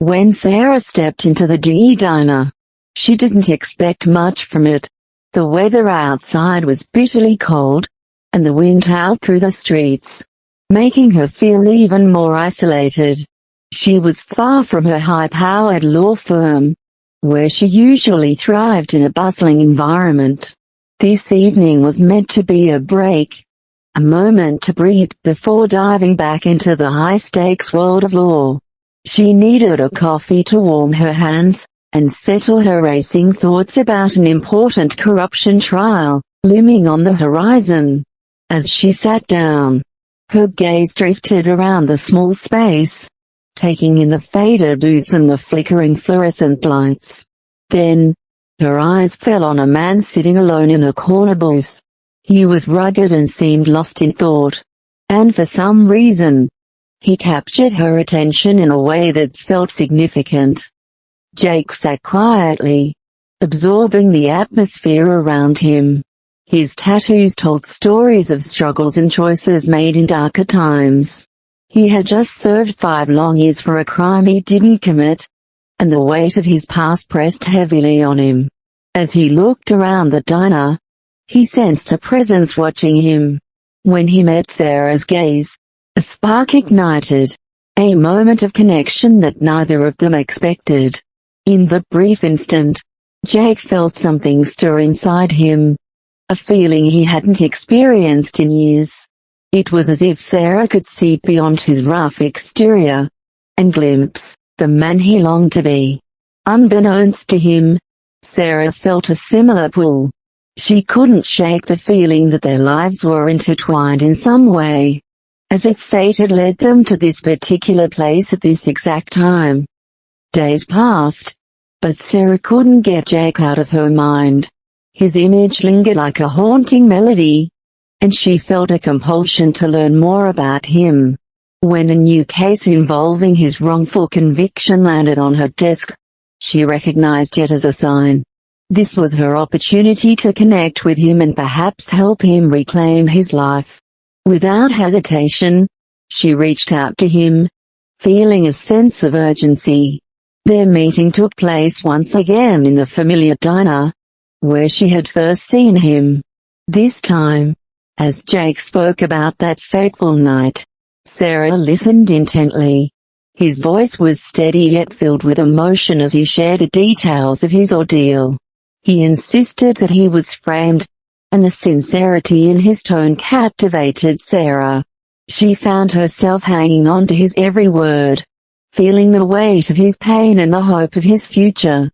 When Sarah stepped into the diner, she didn't expect much from it. The weather outside was bitterly cold, and the wind howled through the streets, making her feel even more isolated. She was far from her high-powered law firm, where she usually thrived in a bustling environment. This evening was meant to be a break, a moment to breathe before diving back into the high-stakes world of law. She needed a coffee to warm her hands and settle her racing thoughts about an important corruption trial looming on the horizon. As she sat down, her gaze drifted around the small space, taking in the faded booths and the flickering fluorescent lights. Then, her eyes fell on a man sitting alone in a corner booth. He was rugged and seemed lost in thought, and for some reason, he captured her attention in a way that felt significant. Jake sat quietly, absorbing the atmosphere around him. His tattoos told stories of struggles and choices made in darker times. He had just served 5 long years for a crime he didn't commit, and the weight of his past pressed heavily on him. As he looked around the diner, he sensed a presence watching him. When he met Sarah's gaze, a spark ignited, a moment of connection that neither of them expected. In the brief instant, Jake felt something stir inside him, a feeling he hadn't experienced in years. It was as if Sarah could see beyond his rough exterior, and glimpse the man he longed to be. Unbeknownst to him, Sarah felt a similar pull. She couldn't shake the feeling that their lives were intertwined in some way, as if fate had led them to this particular place at this exact time. Days passed, but Sarah couldn't get Jake out of her mind. His image lingered like a haunting melody, and she felt a compulsion to learn more about him. When a new case involving his wrongful conviction landed on her desk, she recognized it as a sign. This was her opportunity to connect with him and perhaps help him reclaim his life. Without hesitation, she reached out to him, feeling a sense of urgency. Their meeting took place once again in the familiar diner, where she had first seen him. This time, as Jake spoke about that fateful night, Sarah listened intently. His voice was steady yet filled with emotion as he shared the details of his ordeal. He insisted that he was framed, and the sincerity in his tone captivated Sarah. She found herself hanging on to his every word, feeling the weight of his pain and the hope of his future.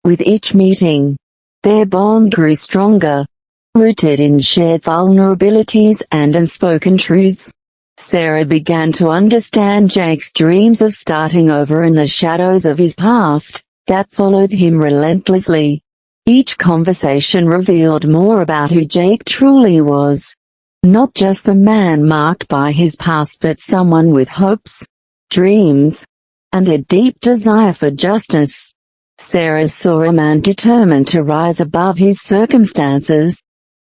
With each meeting, their bond grew stronger, rooted in shared vulnerabilities and unspoken truths. Sarah began to understand Jake's dreams of starting over and the shadows of his past that followed him relentlessly. Each conversation revealed more about who Jake truly was. Not just the man marked by his past, but someone with hopes, dreams, and a deep desire for justice. Sarah saw a man determined to rise above his circumstances,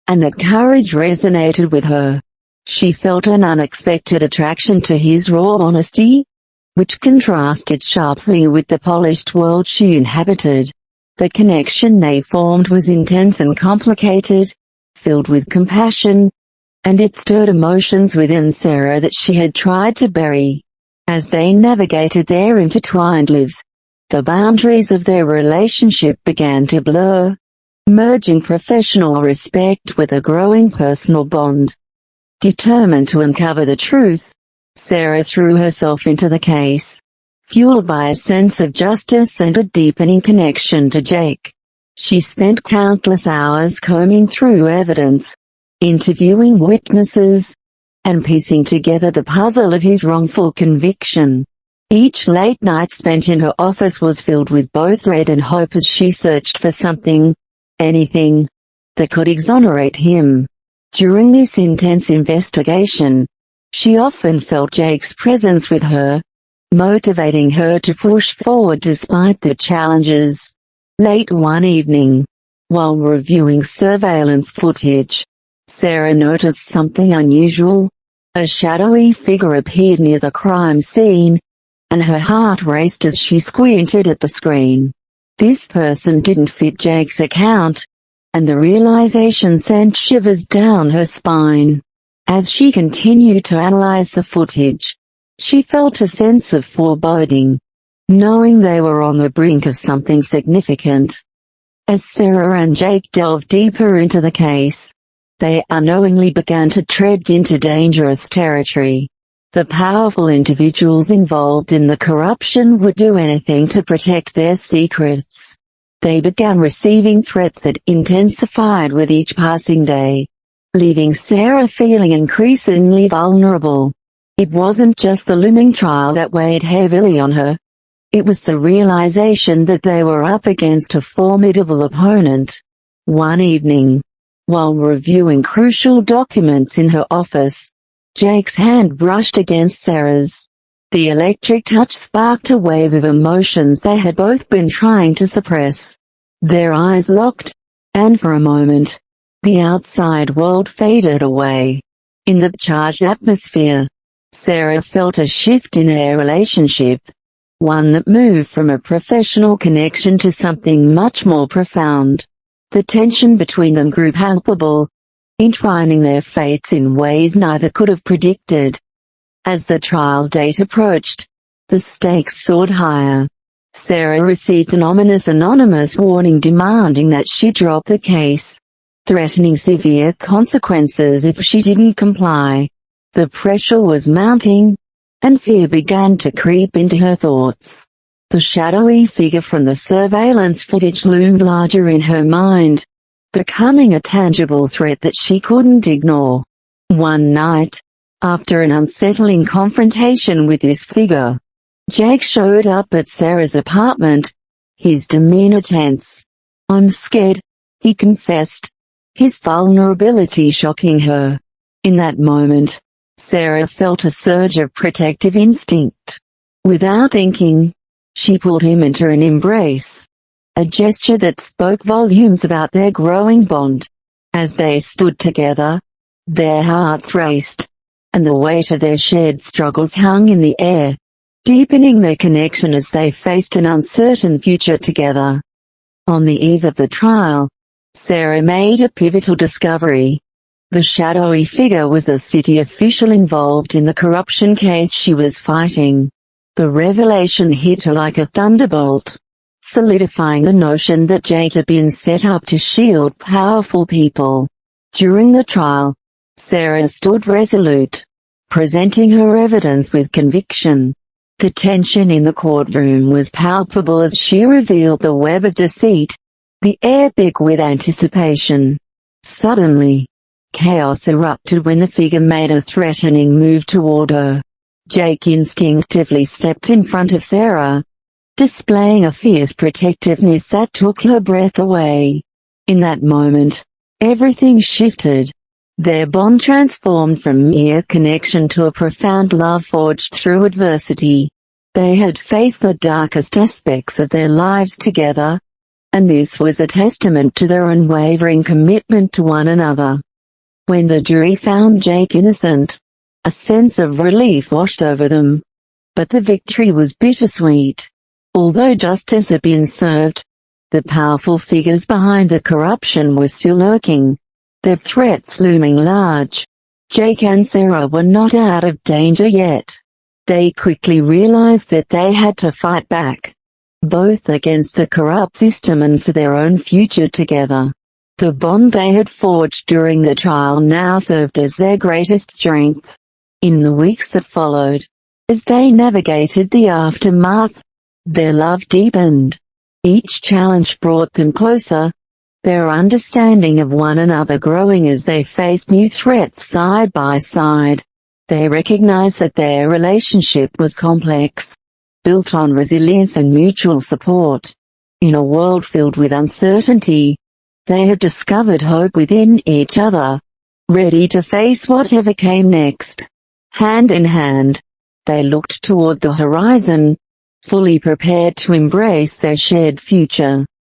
and that courage resonated with her. She felt an unexpected attraction to his raw honesty, which contrasted sharply with the polished world she inhabited. The connection they formed was intense and complicated, filled with compassion, and it stirred emotions within Sarah that she had tried to bury. As they navigated their intertwined lives, the boundaries of their relationship began to blur, merging professional respect with a growing personal bond. Determined to uncover the truth, Sarah threw herself into the case, fueled by a sense of justice and a deepening connection to Jake. She spent countless hours combing through evidence, interviewing witnesses, and piecing together the puzzle of his wrongful conviction. Each late night spent in her office was filled with both dread and hope as she searched for something, anything, that could exonerate him. During this intense investigation, she often felt Jake's presence with her, motivating her to push forward despite the challenges. Late one evening, while reviewing surveillance footage, Sarah noticed something unusual. A shadowy figure appeared near the crime scene, and her heart raced as she squinted at the screen. This person didn't fit Jake's account, and the realization sent shivers down her spine. As she continued to analyze the footage, she felt a sense of foreboding, knowing they were on the brink of something significant. As Sarah and Jake delved deeper into the case, they unknowingly began to tread into dangerous territory. The powerful individuals involved in the corruption would do anything to protect their secrets. They began receiving threats that intensified with each passing day, leaving Sarah feeling increasingly vulnerable. It wasn't just the looming trial that weighed heavily on her. It was the realization that they were up against a formidable opponent. One evening, while reviewing crucial documents in her office, Jake's hand brushed against Sarah's. The electric touch sparked a wave of emotions they had both been trying to suppress. Their eyes locked, and for a moment, the outside world faded away. In the charged atmosphere, Sarah felt a shift in their relationship, one that moved from a professional connection to something much more profound. The tension between them grew palpable, entwining their fates in ways neither could have predicted. As the trial date approached, the stakes soared higher. Sarah received an ominous anonymous warning demanding that she drop the case, threatening severe consequences if she didn't comply. The pressure was mounting, and fear began to creep into her thoughts. The shadowy figure from the surveillance footage loomed larger in her mind, becoming a tangible threat that she couldn't ignore. One night, after an unsettling confrontation with this figure, Jake showed up at Sarah's apartment, his demeanor tense. "I'm scared," he confessed, his vulnerability shocking her. In that moment, Sarah felt a surge of protective instinct. Without thinking, she pulled him into an embrace, a gesture that spoke volumes about their growing bond. As they stood together, their hearts raced, and the weight of their shared struggles hung in the air, deepening their connection as they faced an uncertain future together. On the eve of the trial, Sarah made a pivotal discovery. The shadowy figure was a city official involved in the corruption case she was fighting. The revelation hit her like a thunderbolt, solidifying the notion that Jake had been set up to shield powerful people. During the trial, Sarah stood resolute, presenting her evidence with conviction. The tension in the courtroom was palpable as she revealed the web of deceit, the air thick with anticipation. Suddenly, chaos erupted when the figure made a threatening move toward her. Jake instinctively stepped in front of Sarah, displaying a fierce protectiveness that took her breath away. In that moment, everything shifted. Their bond transformed from mere connection to a profound love forged through adversity. They had faced the darkest aspects of their lives together, and this was a testament to their unwavering commitment to one another. When the jury found Jake innocent, a sense of relief washed over them. But the victory was bittersweet. Although justice had been served, the powerful figures behind the corruption were still lurking, their threats looming large. Jake and Sarah were not out of danger yet. They quickly realized that they had to fight back, both against the corrupt system and for their own future together. The bond they had forged during the trial now served as their greatest strength. In the weeks that followed, as they navigated the aftermath, their love deepened. Each challenge brought them closer, their understanding of one another growing as they faced new threats side by side. They recognized that their relationship was complex, built on resilience and mutual support. In a world filled with uncertainty, they had discovered hope within each other, ready to face whatever came next. Hand in hand, they looked toward the horizon, fully prepared to embrace their shared future.